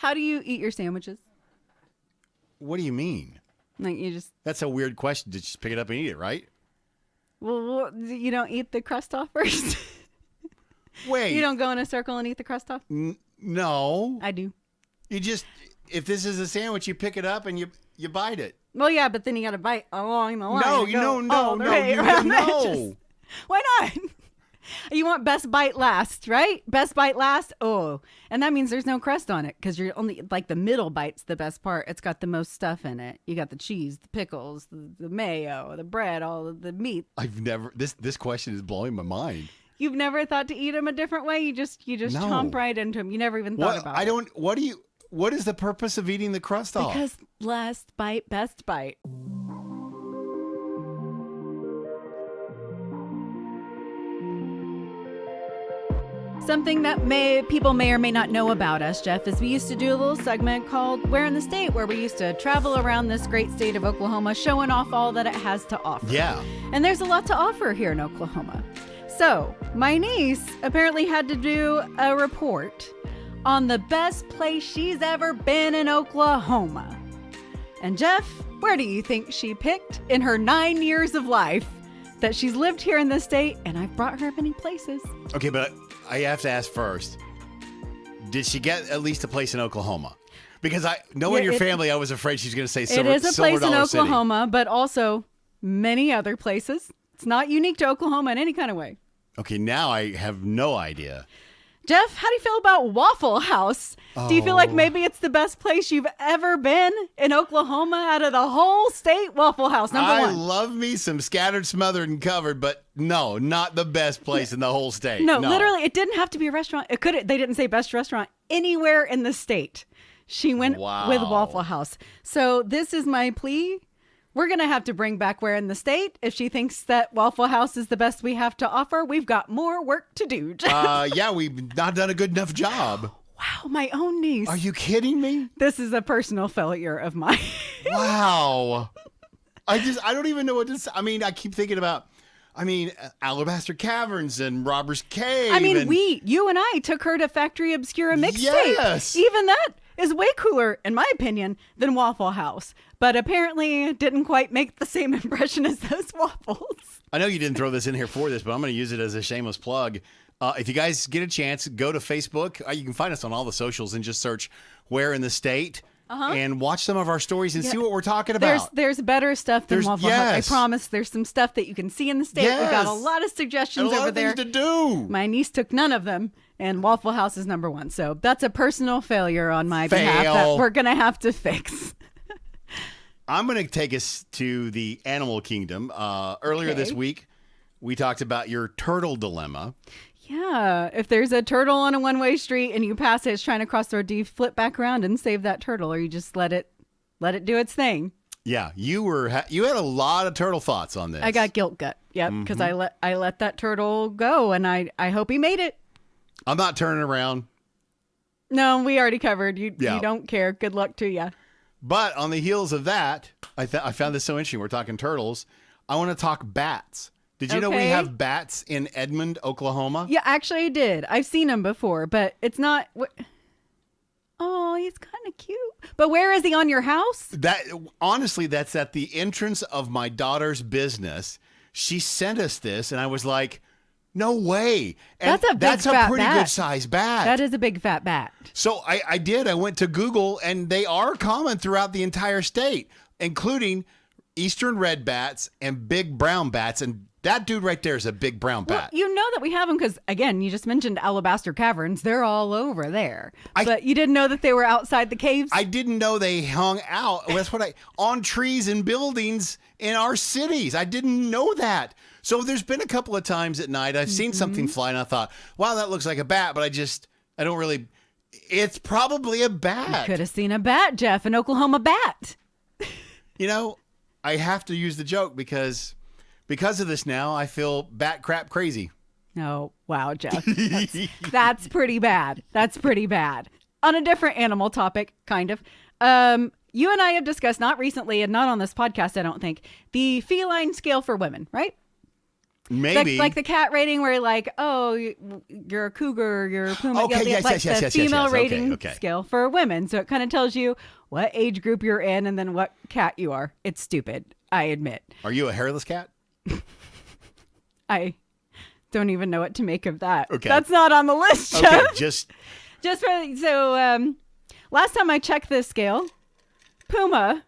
how do you eat your sandwiches? What do you mean? Like you just... That's a weird question. Did you just pick it up and eat it, right? Well, you don't eat the crust off first? Wait. You don't go in a circle and eat the crust off? No. I do. You just, if this is a sandwich, you pick it up and you bite it. Well, yeah, but then you got to bite along the line. No. Why not? You want best bite last, right? Best bite last. Oh, and that means there's no crust on it because you're only like the middle bite's the best part. It's got the most stuff in it. You got the cheese, the pickles, the mayo, the bread, all of the meat. I've never. This question is blowing my mind. You've never thought to eat them a different way. You just chomp right into them. You never even thought about it. I don't. What is the purpose of eating the crust off? Because last bite, best bite. Something that people may or may not know about us, Jeff, is we used to do a little segment called Where in the State, where we used to travel around this great state of Oklahoma, showing off all that it has to offer. Yeah. And there's a lot to offer here in Oklahoma. So my niece apparently had to do a report on the best place she's ever been in Oklahoma. And Jeff, where do you think she picked in her 9 years of life that she's lived here in this state? And I've brought her many places. Okay, but I have to ask first, did she get at least a place in Oklahoma? Because knowing your family, I was afraid she's going to say Silver Dollar City. It is a place in Oklahoma, but also many other places. It's not unique to Oklahoma in any kind of way. Okay, now I have no idea. Jeff, how do you feel about Waffle House? Oh. Do you feel like maybe it's the best place you've ever been in Oklahoma out of the whole state? Waffle House, number one. I love me some scattered, smothered, and covered, but no, not the best place in the whole state. No, literally, it didn't have to be a restaurant. They didn't say best restaurant anywhere in the state. She went with Waffle House. So this is my plea. We're going to have to bring back Where in the State. If she thinks that Waffle House is the best we have to offer, we've got more work to do. Yeah, we've not done a good enough job. Wow, my own niece. Are you kidding me? This is a personal failure of mine. Wow. I don't even know what to say. I mean, I keep thinking about, Alabaster Caverns and Robber's Cave. You and I took her to Factory Obscura Mixtape. Yes. Even that is way cooler, in my opinion, than Waffle House. But apparently it didn't quite make the same impression as those waffles. I know you didn't throw this in here for this, but I'm going to use it as a shameless plug. If you guys get a chance, go to Facebook. You can find us on all the socials and just search Where in the State and watch some of our stories and see what we're talking about. There's better stuff than Waffle House. I promise there's some stuff that you can see in the state. We've got a lot of suggestions over there. A lot of things to do. My niece took none of them. And Waffle House is number one. So that's a personal failure on my behalf that we're going to have to fix. I'm going to take us to the animal kingdom. Earlier this week, we talked about your turtle dilemma. Yeah. If there's a turtle on a one-way street and you pass it, it's trying to cross the road, do you flip back around and save that turtle, or you just let it do its thing? Yeah. You had a lot of turtle thoughts on this. I got guilt gut. Yep. Because I let that turtle go, and I hope he made it. I'm not turning around. No, we already covered. You don't care. Good luck to you. But on the heels of that, I found this so interesting. We're talking turtles. I want to talk bats. Did you know we have bats in Edmond, Oklahoma? Yeah, actually I did. I've seen them before, but it's not... Oh, he's kind of cute. But where is he, on your house? Honestly, that's at the entrance of my daughter's business. She sent us this, and I was like... No way. And that's a pretty good size bat. That is a big fat bat. So I did. I went to Google, and they are common throughout the entire state, including eastern red bats and big brown bats. And that dude right there is a big brown bat. Well, you know that we have them because, again, you just mentioned Alabaster Caverns. They're all over there. But you didn't know that they were outside the caves? I didn't know they hung out. That's on trees and buildings in our cities. I didn't know that. So there's been a couple of times at night I've seen something fly and I thought, wow, that looks like a bat, but I don't really, it's probably a bat. You could have seen a bat, Jeff, an Oklahoma bat. I have to use the joke because of this now, I feel bat crap crazy. Oh, wow, Jeff. That's pretty bad. That's pretty bad. On a different animal topic, kind of. You and I have discussed, not recently and not on this podcast, I don't think, the feline scale for women, right? Maybe. Like the cat rating where like, oh, you're a cougar, you're a puma. Okay, yes, female yes. rating Okay. scale for women. So it kind of tells you what age group you're in and then what cat you are. It's stupid, I admit. Are you a hairless cat? I don't even know what to make of that. Okay. That's not on the list, Jeff. Okay, just last time I checked this scale, Puma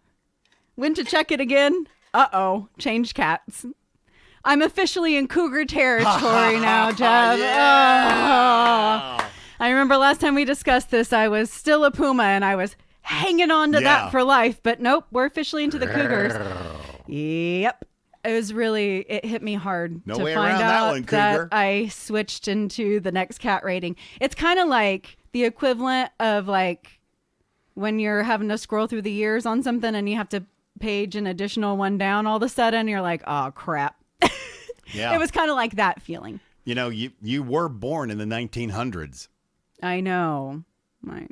went to check it again. Uh-oh, changed cats. I'm officially in cougar territory now, Jeff. Yeah. Oh. I remember last time we discussed this, I was still a puma and I was hanging on to that for life. But nope, we're officially into the cougars. Yep. It hit me hard to find out that I switched into the next cat rating. It's kind of like the equivalent of like when you're having to scroll through the years on something and you have to page an additional one down all of a sudden. You're like, oh, crap. Yeah. It was kind of like that feeling. You know, you were born in the 1900s. I know.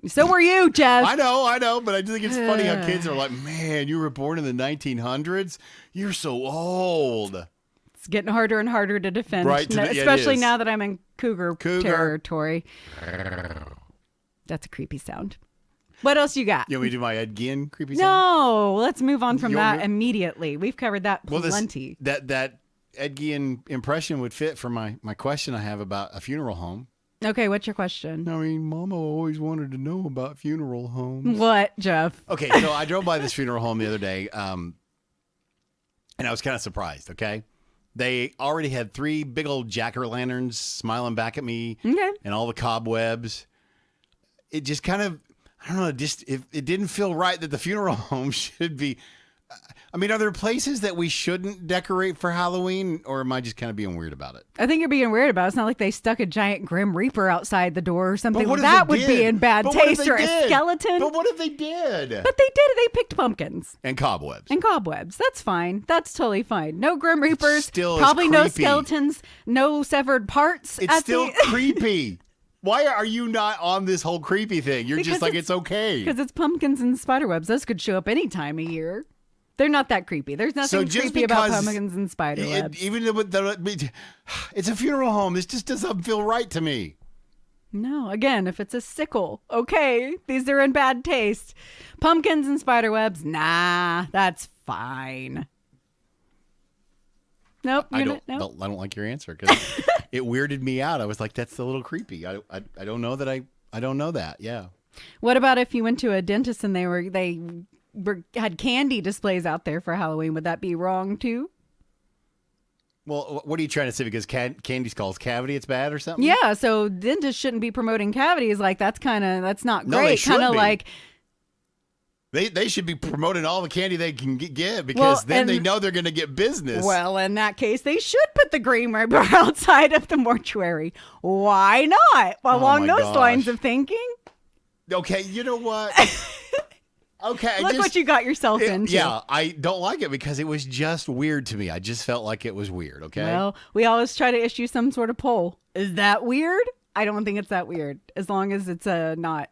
So were you, Jeff. I know, but I just think it's funny how kids are like, man, you were born in the 1900s? You're so old. It's getting harder and harder to defend, right, especially now that I'm in cougar territory. That's a creepy sound. What else you got? You want me to do my Ed Gein creepy sound? No, let's move on from that immediately. We've covered that plenty. That Ed Gein impression would fit for my question I have about a funeral home. Okay, what's your question? I mean, Mama always wanted to know about funeral homes. What, Jeff? Okay, so I drove by this funeral home the other day, and I was kind of surprised, okay? They already had 3 big old jack-o'-lanterns smiling back at me, and all the cobwebs. It just kind of, I don't know, it didn't feel right that the funeral home should be... I mean, are there places that we shouldn't decorate for Halloween, or am I just kind of being weird about it? I think you're being weird about it. It's not like they stuck a giant Grim Reaper outside the door or something. But that would be in bad taste, or a skeleton. But what if they did? But they did. They picked pumpkins. And cobwebs. That's fine. That's totally fine. No Grim Reapers. Still probably no skeletons. No severed parts. It's still creepy. Why are you not on this whole creepy thing? You're just like, it's okay. Because it's pumpkins and spiderwebs. Those could show up any time of year. They're not that creepy. There's nothing creepy about pumpkins and spiderwebs. Even it's a funeral home. This just doesn't feel right to me. No, again, if it's a sickle, okay, these are in bad taste. Pumpkins and spiderwebs, nah, that's fine. Nope. I don't like your answer because it weirded me out. I was like, that's a little creepy. I don't know that I don't know that. Yeah. What about if you went to a dentist and they had candy displays out there for Halloween? Would that be wrong too? Well, what are you trying to say? Because candy calls cavity, it's bad or something? Yeah, so dentists shouldn't be promoting cavities. Like that's not no, great. Kind of like they should be promoting all the candy they can get because then they know they're going to get business. Well, in that case, they should put the Grim Reaper outside of the mortuary. Why not? Along those lines of thinking. Okay, you know what? Okay, look what you got yourself into. Yeah, I don't like it because it was just weird to me. I just felt like it was weird, okay? Well, we always try to issue some sort of poll. Is that weird? I don't think it's that weird, as long as it's not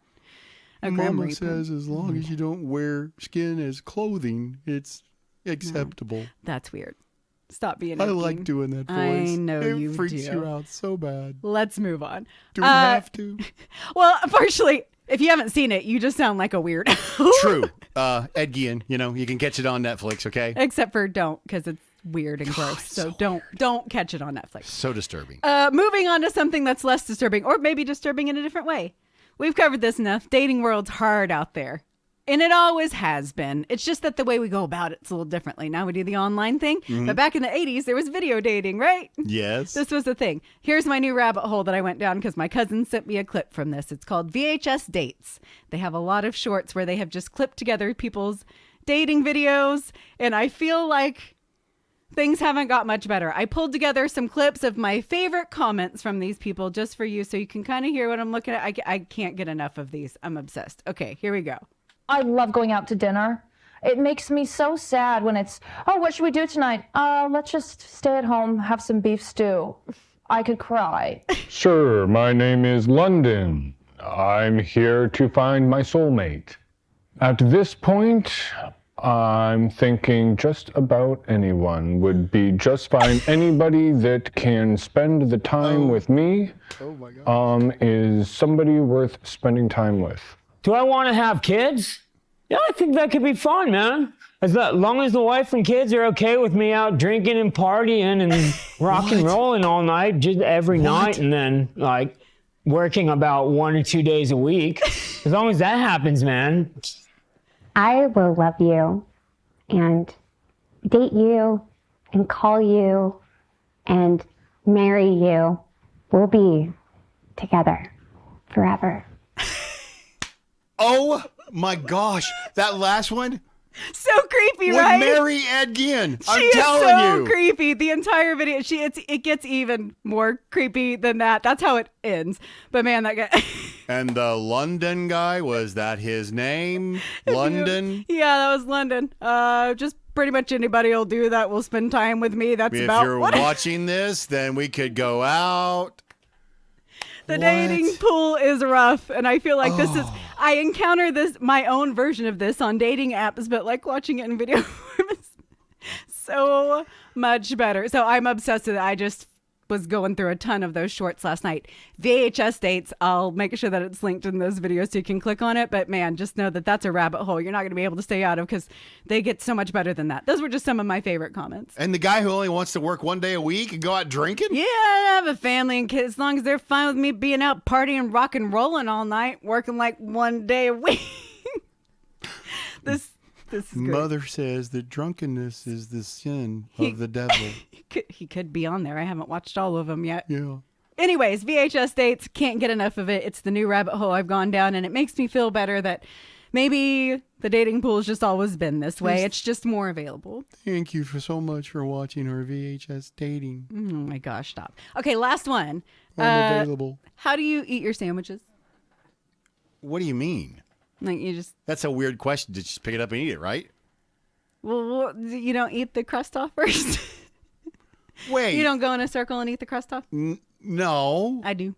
a Grim Reaper. Mama says as long as you don't wear skin as clothing, it's acceptable. That's weird. Stop being I like doing that voice. I know you do. It freaks you out so bad. Let's move on. Do we have to? Well, partially... If you haven't seen it, you just sound like a weirdo. True. Ed Gein, you can catch it on Netflix, okay? Except for don't, because it's weird and gross. So don't catch it on Netflix. So disturbing. Moving on to something that's less disturbing, or maybe disturbing in a different way. We've covered this enough. Dating world's hard out there. And it always has been. It's just that the way we go about it's a little differently. Now we do the online thing. Mm-hmm. But back in the 80s, there was video dating, right? Yes. This was the thing. Here's my new rabbit hole that I went down because my cousin sent me a clip from this. It's called VHSdates. They have a lot of shorts where they have just clipped together people's dating videos. And I feel like things haven't got much better. I pulled together some clips of my favorite comments from these people just for you so you can kind of hear what I'm looking at. I can't get enough of these. I'm obsessed. Okay, here we go. I love going out to dinner. It makes me so sad when it's, oh, what should we do tonight? Let's just stay at home, have some beef stew. I could cry. Sir, my name is London. I'm here to find my soulmate. At this point, I'm thinking just about anyone would be just fine. Anybody that can spend the time with me is somebody worth spending time with. Do I want to have kids? Yeah, I think that could be fun, man. As long as the wife and kids are okay with me out drinking and partying and rock and rolling all night, just every night, and then like working about 1 or 2 days a week. As long as that happens, man. I will love you and date you and call you and marry you. We'll be together forever. Oh my gosh, that last one So creepy, would right? marry Ed Gein. She I'm is telling so you. creepy. The entire video, it gets even more creepy than that. That's how it ends. But man, that guy. And the London guy, was that his name? London? Yeah, that was London. Just pretty much anybody will do that. Will spend time with me. That's If about you're what watching this, then we could go out. the What? dating pool is rough. And I feel like this is, I encounter this, my own version of this on dating apps, but like watching it in video form is so much better. So I'm obsessed with it. I just was going through a ton of those shorts last night. VHSdates, I'll make sure that it's linked in those videos so you can click on it. But man, just know that that's a rabbit hole you're not going to be able to stay out of because they get so much better than that. Those were just some of my favorite comments. And the guy who only wants to work 1 day a week and go out drinking? Yeah, I have a family and kids as long as they're fine with me being out partying, rock and rolling all night, working like 1 day a week. This is great. Mother says that drunkenness is the sin of the devil. He could be on there. I haven't watched all of them yet. Yeah. Anyways, VHSdates, can't get enough of it. It's the new rabbit hole I've gone down, and it makes me feel better that maybe the dating pool's just always been this way. It's just more available. Thank you so much for watching our VHS dating. Oh my gosh, stop. Okay, last one. I'm available. How do you eat your sandwiches? What do you mean? Like you just, That's a weird question. Did you just pick it up and eat it, right? well, you don't eat the crust off first? Wait. You don't go in a circle and eat the crust off? No. I do.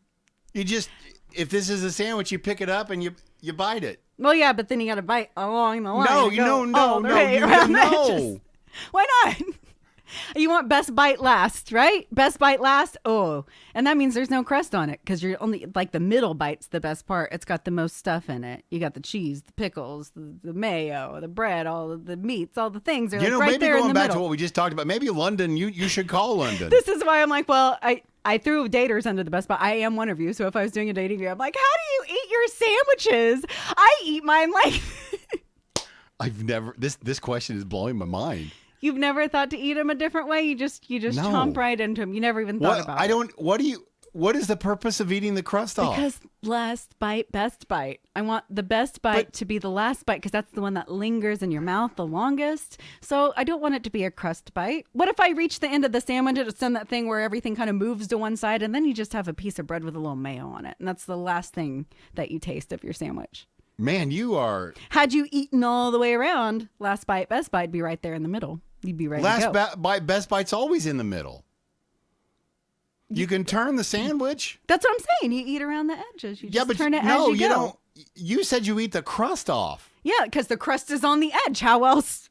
You just, if this is a sandwich, you pick it up and you bite it. Well, yeah, but then you got to bite along the line. No, to you go no, all no, the no, way you around the no. edges. Why not? You want best bite last, right? Best bite last. Oh, and that means there's no crust on it because you're only like the middle bite's the best part. It's got the most stuff in it. You got the cheese, the pickles, the mayo, the bread, all of the meats, all the things. They're You like know, right maybe there in going the back middle. to what we just talked about, maybe London, you should call London. This is why I'm like, well, I threw daters under the bus, but I am one of you. So if I was doing a dating video, I'm like, how do you eat your sandwiches? I eat mine like. I've never. This question is blowing my mind. You've never thought to eat them a different way? You just No. chomp right into them. You never even thought about I it. don't. What is the purpose of eating the crust off? Because last bite, best bite. I want the best bite to be the last bite because that's the one that lingers in your mouth the longest. So I don't want it to be a crust bite. What if I reach the end of the sandwich and it's done that thing where everything kind of moves to one side and then you just have a piece of bread with a little mayo on it. And that's the last thing that you taste of your sandwich. Man, you are. Had you eaten all the way around, last bite, best bite be right there in the middle. You'd be ready to go. Bite, best bite's always in the middle. You can turn the sandwich. That's what I'm saying. You eat around the edges. You just Yeah, but turn it no, as you go. don't. You said you eat the crust off. Yeah, because the crust is on the edge. How else?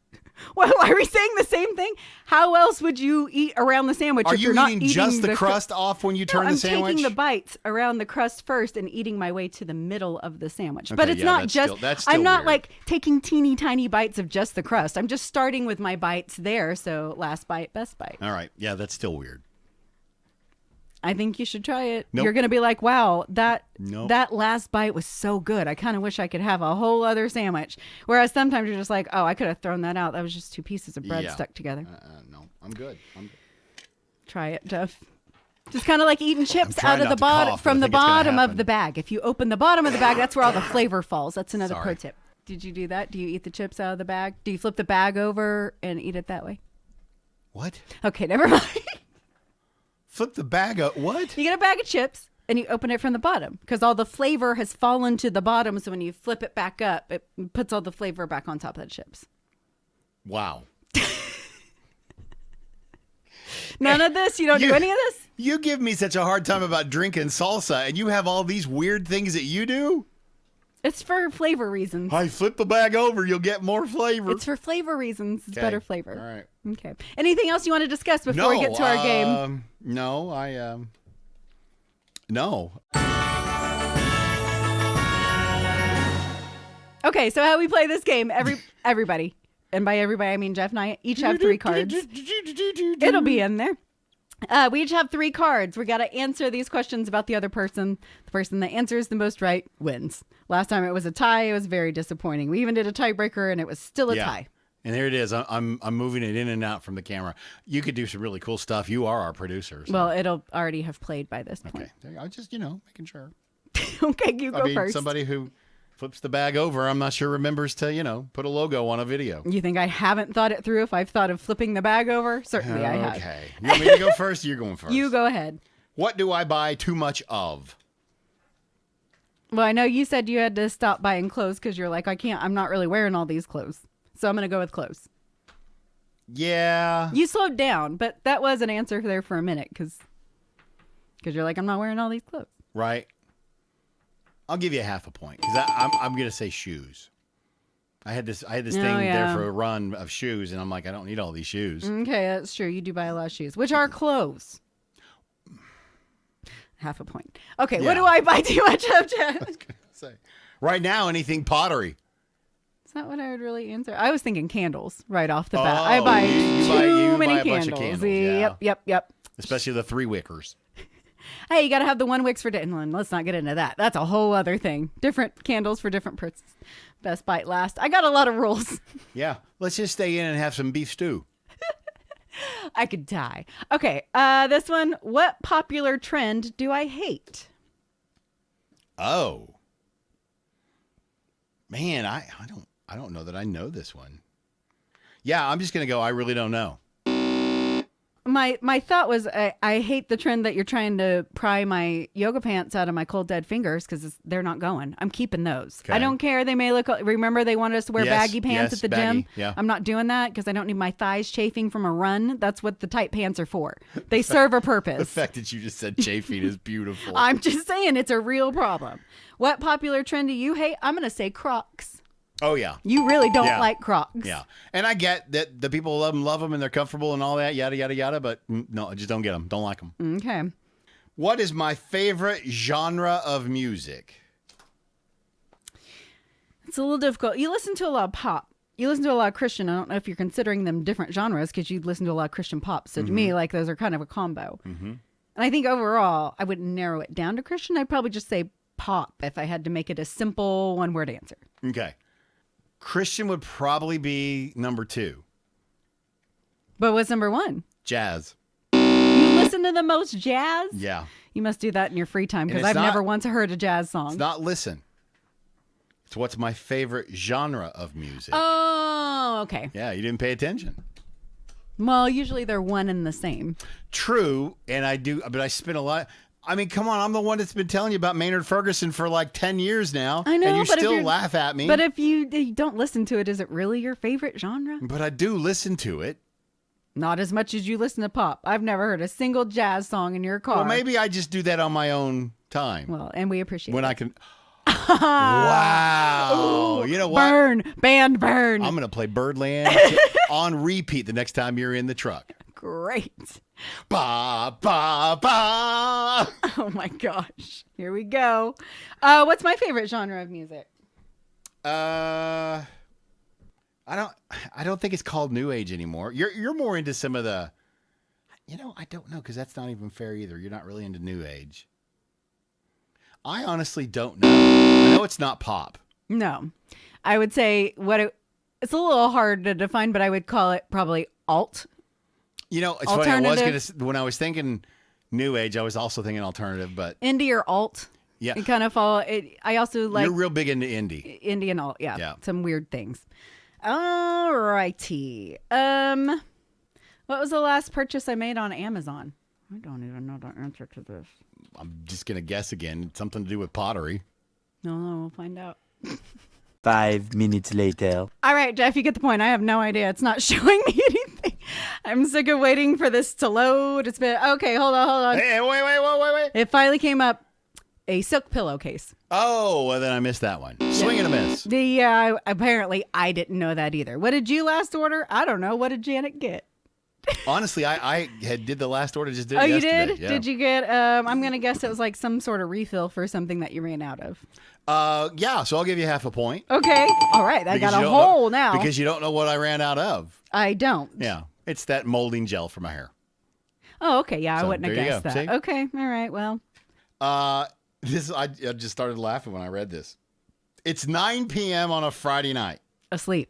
Well, are we saying the same thing? How else would you eat around the sandwich Are if you you're not eating eating just the crust off when you turn I'm the sandwich? taking the bites around the crust first and eating my way to the middle of the sandwich. Okay, But it's yeah, not that's just. still- that's still I'm not weird. like taking teeny tiny bites of just the crust. I'm just starting with my bites there. So last bite, best bite. All right. Yeah, that's still weird. I think you should try it. Nope. You're going to be like, wow, that Nope. that last bite was so good. I kind of wish I could have a whole other sandwich. Whereas sometimes you're just like, oh, I could have thrown that out. That was just two pieces of bread Yeah. stuck together. No, I'm good. Try it, Jeff. Just kind of like eating chips trying out of not the to bottom cough, but from I the think it's gonna bottom of happen. the bag. If you open the bottom of the bag, that's where all the flavor falls. That's another pro Sorry. tip. Did you do that? Do you eat the chips out of the bag? Do you flip the bag over and eat it that way? What? Okay, never mind. Flip the bag up. What? You get a bag of chips and you open it from the bottom because all the flavor has fallen to the bottom. So when you flip it back up, it puts all the flavor back on top of the chips. Wow. None of this? You don't do any of this? You give me such a hard time about drinking salsa, and you have all these weird things that you do? It's for flavor reasons. I flip the bag over, you'll get more flavor. It's for flavor reasons. It's better flavor. All right. Okay. Anything else you want to discuss before we get to our game? No. Okay, so how we play this game, everybody, and by everybody I mean Jeff and I, each have 3 cards. It'll be in there. We each have 3 cards. We got to answer these questions about the other person. The person that answers the most right wins. Last time it was a tie. It was very disappointing. We even did a tiebreaker, and it was still a tie. And there it is. I'm moving it in and out from the camera. You could do some really cool stuff. You are our producer. So. Well, it'll already have played by this point. Okay. I just, making sure. Okay, you go first. Somebody who flips the bag over, I'm not sure remembers to, put a logo on a video. You think I haven't thought it through if I've thought of flipping the bag over? Certainly I have. Okay. You want me to go first or you're going first? You go ahead. What do I buy too much of? Well, I know you said you had to stop buying clothes because you're like, I'm not really wearing all these clothes. So I'm going to go with clothes. Yeah. You slowed down, but that was an answer there for a minute because you're like, I'm not wearing all these clothes. Right. I'll give you a half a point because I'm going to say shoes. I had this thing there for a run of shoes, and I'm like, I don't need all these shoes. Okay, that's true. You do buy a lot of shoes, which are clothes. Half a point. Okay, What do I buy too much of, Jeff? I was going to say. Right now, anything pottery. It's not what I would really answer. I was thinking candles right off the bat. I buy too many candles. Bunch of candles. Yep. Especially the 3 wickers. Hey, you got to have the 1 wicks for dinner. Let's not get into that. That's a whole other thing. Different candles for different purposes. Best bite last. I got a lot of rules. Yeah. Let's just stay in and have some beef stew. I could die. Okay. This one. What popular trend do I hate? Oh. Man, I don't know that I know this one. Yeah, I'm just going to go, I really don't know. My thought was I hate the trend that you're trying to pry my yoga pants out of my cold dead fingers because they're not going. I'm keeping those. Okay. I don't care. They may look. Remember they wanted us to wear baggy pants at the gym. Yeah. I'm not doing that because I don't need my thighs chafing from a run. That's what the tight pants are for. They serve a purpose. The fact that you just said chafing is beautiful. I'm just saying it's a real problem. What popular trend do you hate? I'm gonna say Crocs. Oh, yeah. You really don't like Crocs. Yeah. And I get that the people love them and they're comfortable and all that, yada, yada, yada. But no, I just don't get them. Don't like them. Okay. What is my favorite genre of music? It's a little difficult. You listen to a lot of pop. You listen to a lot of Christian. I don't know if you're considering them different genres because you listen to a lot of Christian pop. So to me, those are kind of a combo. Mm-hmm. And I think overall, I wouldn't narrow it down to Christian. I'd probably just say pop if I had to make it a simple one-word answer. Okay. Christian would probably be number 2. But what's number 1? Jazz. You listen to the most jazz? Yeah. You must do that in your free time because I've never once heard a jazz song. It's not listen. It's what's my favorite genre of music. Oh, okay. Yeah, you didn't pay attention. Well, usually they're one and the same. True, and I do, but I spend a lot. I mean, come on, I'm the one that's been telling you about Maynard Ferguson for like 10 years now. I know, and you still laugh at me. But if you don't listen to it, is it really your favorite genre? But I do listen to it. Not as much as you listen to pop. I've never heard a single jazz song in your car. Well, maybe I just do that on my own time. Well, and we appreciate when it. I can. Wow. Ooh, you know what? Burn. Band burn. I'm going to play Birdland on repeat the next time you're in the truck. Great. Ba, ba, ba. Oh, my gosh. Here we go. What's my favorite genre of music? I don't think it's called New Age anymore. You're more into some of the, I don't know, because that's not even fair either. You're not really into New Age. I honestly don't know. I know it's not pop. No. I would say it's a little hard to define, but I would call it probably alt. It's funny. When I was thinking New Age, I was also thinking alternative, but indie or alt. Yeah. It kind of follow it. I also like. You're real big into indie. Indie and alt. Yeah. Some weird things. All righty. What was the last purchase I made on Amazon? I don't even know the answer to this. I'm just going to guess again. Something to do with pottery. No, we'll find out. 5 minutes later. All right, Jeff, you get the point. I have no idea. It's not showing me anything. I'm sick of waiting for this to load. It's been... Okay, hold on. Hey, wait. It finally came up. A silk pillowcase. Oh, well, then I missed that one. Swing and a miss. Apparently, I didn't know that either. What did you last order? I don't know. What did Janet get? Honestly, I did the last order. Just did. Oh, it you yesterday. did? Yeah. Did you get? I'm gonna guess it was like some sort of refill for something that you ran out of. Yeah. So I'll give you half a point. Okay. All right. I got Because a you don't hole know, now. because you don't know what I ran out of. I don't. Yeah, it's that molding gel for my hair. Oh, okay. Yeah, I So, wouldn't have there you guessed go. that. See? Okay. All right. Well. I just started laughing when I read this. It's 9 p.m. on a Friday night. Asleep.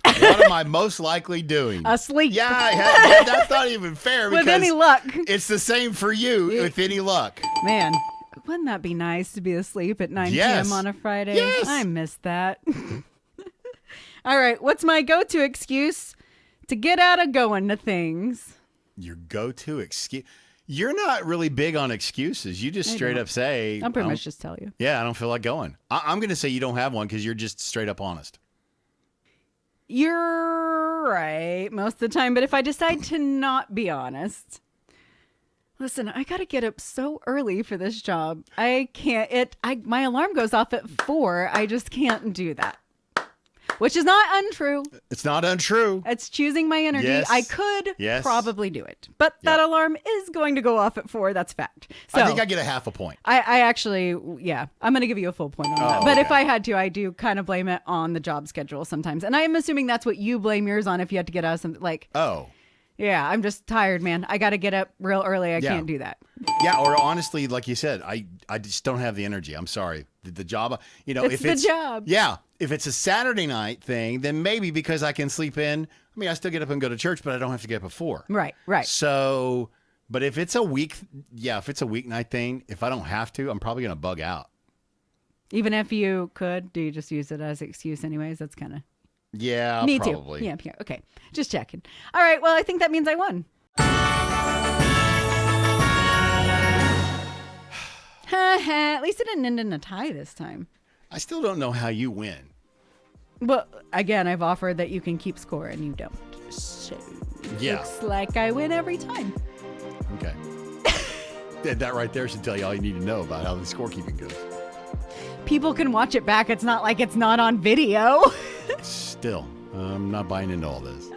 What am I most likely doing? Asleep. Yeah, that's not even fair. With because any luck. it's the same for you with any luck. Man, wouldn't that be nice to be asleep at 9 Yes. p.m. on a Friday? Yes. I miss that. All right. What's my go-to excuse to get out of going to things? Your go-to excuse. You're not really big on excuses. You just straight up say, I'll pretty much just tell you. yeah, I don't feel like going. I'm going to say you don't have one because you're just straight up honest. You're right most of the time, but if I decide to not be honest, listen, I got to get up so early for this job. I can't. My alarm goes off at 4. I just can't do that. Which is not untrue. It's not untrue. It's choosing my energy. Yes. I could Yes. probably do it, but that alarm is going to go off at 4. That's fact. So I think I get a half a point. I actually, yeah, I'm going to give you a full point on that. But if okay. I had to, I do kind of blame it on the job schedule sometimes. And I'm assuming that's what you blame yours on if you had to get out of something. Like, Oh. yeah, I'm just tired, man. I got to get up real early. I Yeah. can't do that. Yeah, or honestly, like you said, I just don't have the energy. I'm sorry. The job, It's if the it's job. Yeah, if it's a Saturday night thing, then maybe because I can sleep in. I mean, I still get up and go to church, but I don't have to get up at 4. Right. So, but if it's a weeknight thing, if I don't have to, I'm probably gonna bug out. Even if you could, do you just use it as an excuse anyways? That's kind of... Yeah, Me probably. too. Yeah. Okay. Just checking. All right. Well, I think that means I won. At least it didn't end in a tie this time. I still don't know how you win. Well, again, I've offered that you can keep score and you don't. So Yeah. looks like I win every time. Okay. That right there should tell you all you need to know about how the scorekeeping goes. People can watch it back. It's not like it's not on video. Still, I'm not buying into all this.